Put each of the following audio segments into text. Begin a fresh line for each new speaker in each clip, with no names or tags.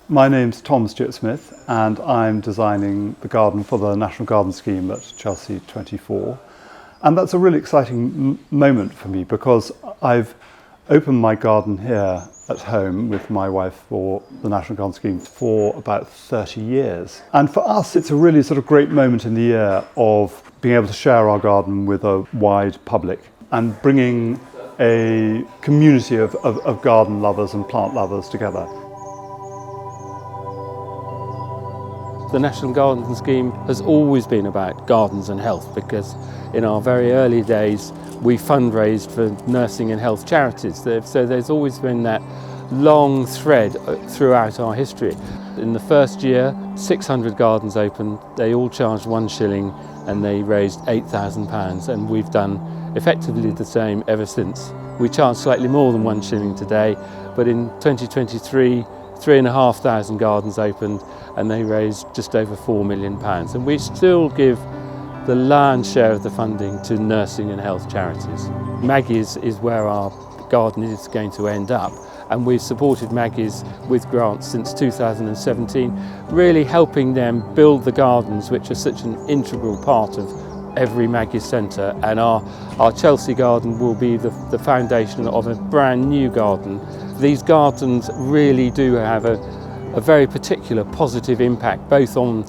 My name's Tom Stewart-Smith and I'm designing the garden for the National Garden Scheme at Chelsea 24. And that's a really exciting moment for me because I've opened my garden here at home with my wife for the National Garden Scheme for about 30 years. And for us, it's a really sort of great moment in the year of being able to share our garden with a wide public and bringing a community of garden lovers and plant lovers together.
The National Garden Scheme has always been about gardens and health because in our very early days we fundraised for nursing and health charities. So there's always been that long thread throughout our history. In the first year, 600 gardens opened, they all charged £1 and they raised £8,000, and we've done effectively the same ever since. We charge slightly more than £1 today, but in 2023, 3,500 gardens opened and they raised just over £4 million. And we still give the lion's share of the funding to nursing and health charities. Maggie's is where our garden is going to end up, and we've supported Maggie's with grants since 2017, really helping them build the gardens which are such an integral part of every Maggie's centre. And our Chelsea garden will be the foundation of a brand new garden. These gardens really do have a very particular positive impact both on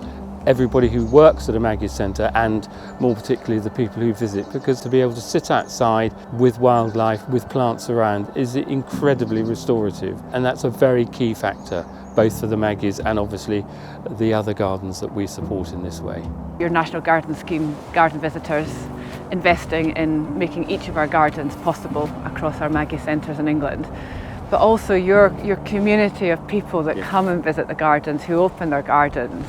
everybody who works at a Maggie's centre and more particularly the people who visit, because to be able to sit outside with wildlife, with plants around, is incredibly restorative, and that's a very key factor both for the Maggie's and obviously the other gardens that we support in this way.
Your National Garden Scheme garden visitors investing in making each of our gardens possible across our Maggie's centres in England, but also your community of people that come and visit the gardens, who open their gardens,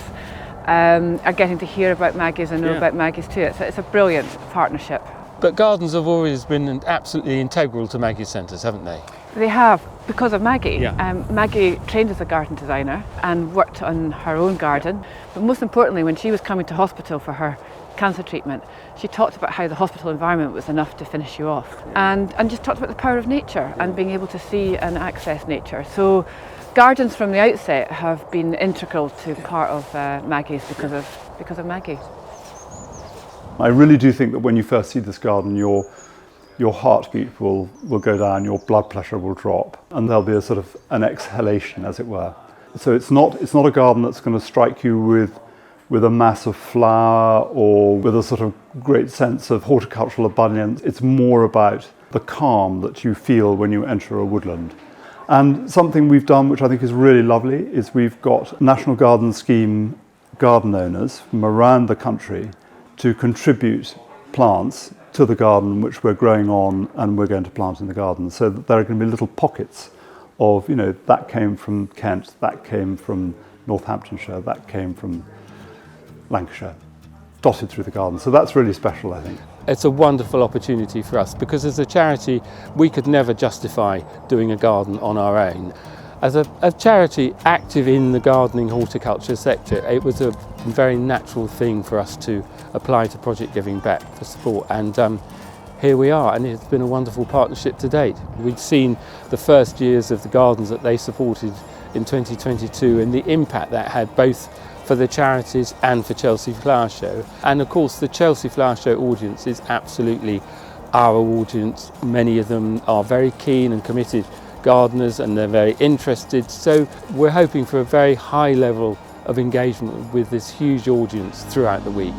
are getting to hear about Maggie's and know about Maggie's too. It's a brilliant partnership.
But gardens have always been absolutely integral to Maggie's centres, haven't they?
They have, because of Maggie.
Yeah.
Maggie trained as a garden designer and worked on her own garden, but most importantly, when she was coming to hospital for her cancer treatment, she talked about how the hospital environment was enough to finish you off, and just talked about the power of nature and being able to see and access nature. So gardens from the outset have been integral to part of Maggie's because of Maggie.
I really do think that when you first see this garden, your heartbeat will go down, your blood pressure will drop, and there'll be a sort of an exhalation, as it were. So it's not a garden that's going to strike you with a mass of flower or with a sort of great sense of horticultural abundance. It's more about the calm that you feel when you enter a woodland. And something we've done, which I think is really lovely, is we've got National Garden Scheme garden owners from around the country to contribute plants to the garden which we're growing on and we're going to plant in the garden, so that there are going to be little pockets of, that came from Kent, that came from Northamptonshire, that came from Lancashire, dotted through the garden. So that's really special, I think.
It's a wonderful opportunity for us because as a charity we could never justify doing a garden on our own. As a charity active in the gardening horticulture sector, it was a very natural thing for us to apply to Project Giving Back for support, and here we are, and it's been a wonderful partnership to date. We'd seen the first years of the gardens that they supported in 2022 and the impact that had both for the charities and for Chelsea Flower Show. And of course the Chelsea Flower Show audience is absolutely our audience. Many of them are very keen and committed gardeners and they're very interested, so we're hoping for a very high level of engagement with this huge audience throughout the week.